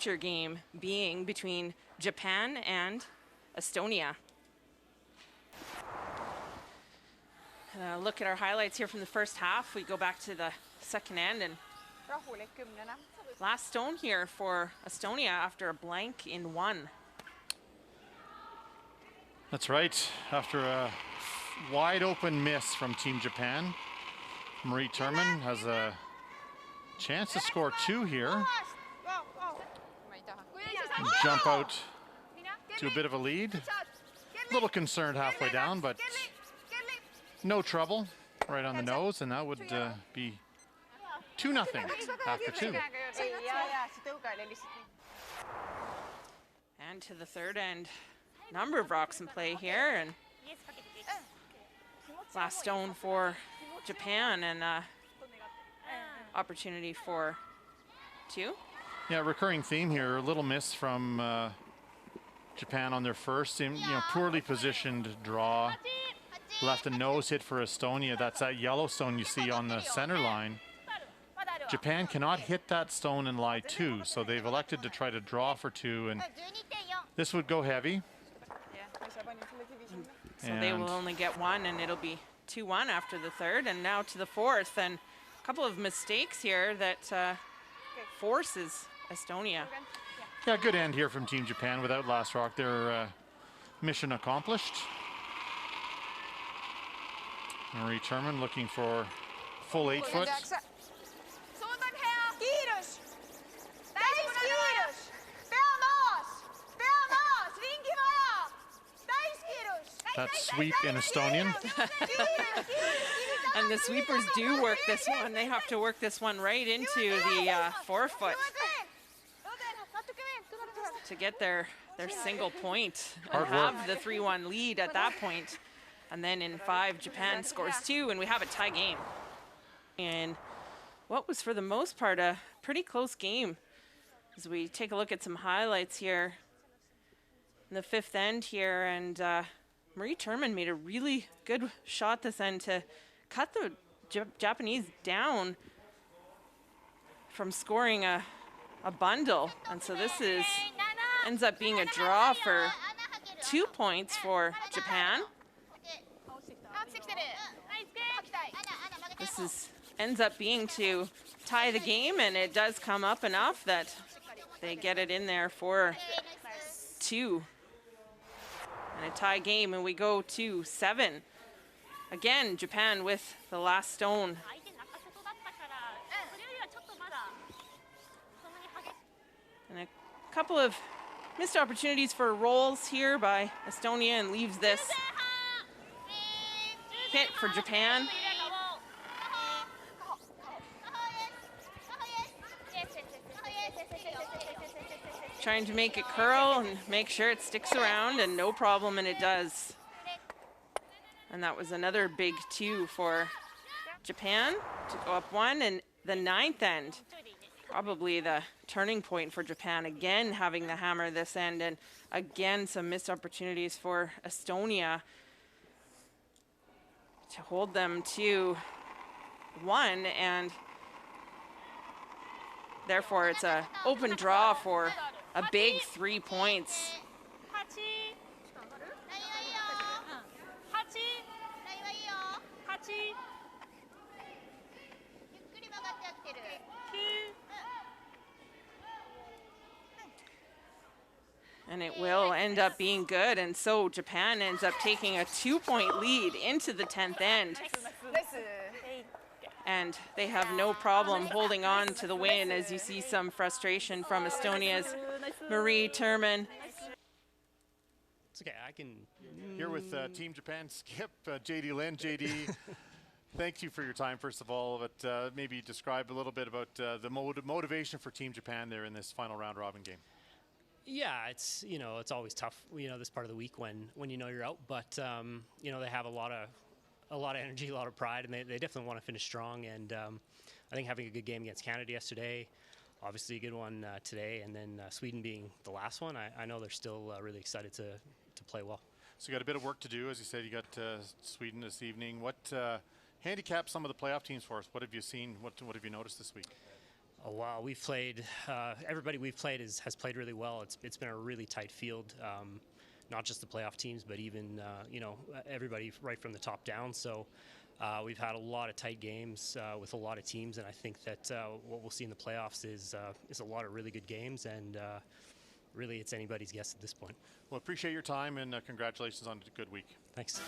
future game being between Japan and Estonia. Look at our highlights here from the first half. We go back to the second end, and last stone here for Estonia after a blank in one. That's right. After a wide open miss from Team Japan, Marie Turman has a chance to score two here. And jump out to a bit of a lead. A little concerned halfway down, but no trouble. Right on the nose, and that would be 2-0 after two. And to the third end, number of rocks in play here, and last stone for Japan, and opportunity for two. Yeah, recurring theme here. A little miss from Japan on their first, poorly positioned draw. Left a nose hit for Estonia. That's that yellow stone you see on the center line. Japan cannot hit that stone and lie two, so they've elected to try to draw for two, and this would go heavy. So they will only get one, and it'll be 2-1 after the third, and now to the fourth, and a couple of mistakes here that forces Estonia. Yeah, good end here from Team Japan without last rock. Their mission accomplished. Marie Turman looking for full 8 foot. That's sweep in Estonian. And the sweepers do work this one. They have to work this one right into the 4 foot to get their single point and have the 3-1 lead at that point. And then in 5, Japan scores 2, and we have a tie game. And what was for the most part a pretty close game. As we take a look at some highlights here in the fifth end here, and Marie Turman made a really good shot this end to cut the Japanese down from scoring a bundle. And so this ends up being a draw for 2 points for Japan. This ends up being to tie the game, and it does come up enough that they get it in there for 2. And a tie game, and we go to 7. Again, Japan with the last stone. And a couple of missed opportunities for rolls here by Estonia, and leaves this hit for Japan. Trying to make it curl and make sure it sticks around, and no problem, and it does. And that was another big 2 for Japan to go up 1. And the 9th end, probably the turning point for Japan, again having the hammer this end, and again some missed opportunities for Estonia to hold them to 1, and therefore it's an open draw for a big 3 points. And it will end up being good, and so Japan ends up taking a 2-point lead into the 10th end. And they have no problem holding on to the win, as you see some frustration from Estonia's Marie Turman. It's okay, I can... Here with Team Japan skip, JD Lin. JD, thank you for your time, first of all, but maybe describe a little bit about the motivation for Team Japan there in this final round robin game. Yeah, it's it's always tough, this part of the week when you're out, but they have a lot of energy, a lot of pride, and they definitely want to finish strong. And I think having a good game against Canada yesterday, obviously a good one today, and then Sweden being the last one, I know they're still really excited to play well. So you got a bit of work to do, as you said. You got Sweden this evening. What handicap some of the playoff teams for us? What have you seen? What have you noticed this week? Oh wow, we've played. Everybody we've played has played really well. It's been a really tight field, not just the playoff teams, but even everybody right from the top down. So we've had a lot of tight games with a lot of teams, and I think that what we'll see in the playoffs is a lot of really good games, and really it's anybody's guess at this point. Well, appreciate your time, and congratulations on a good week. Thanks.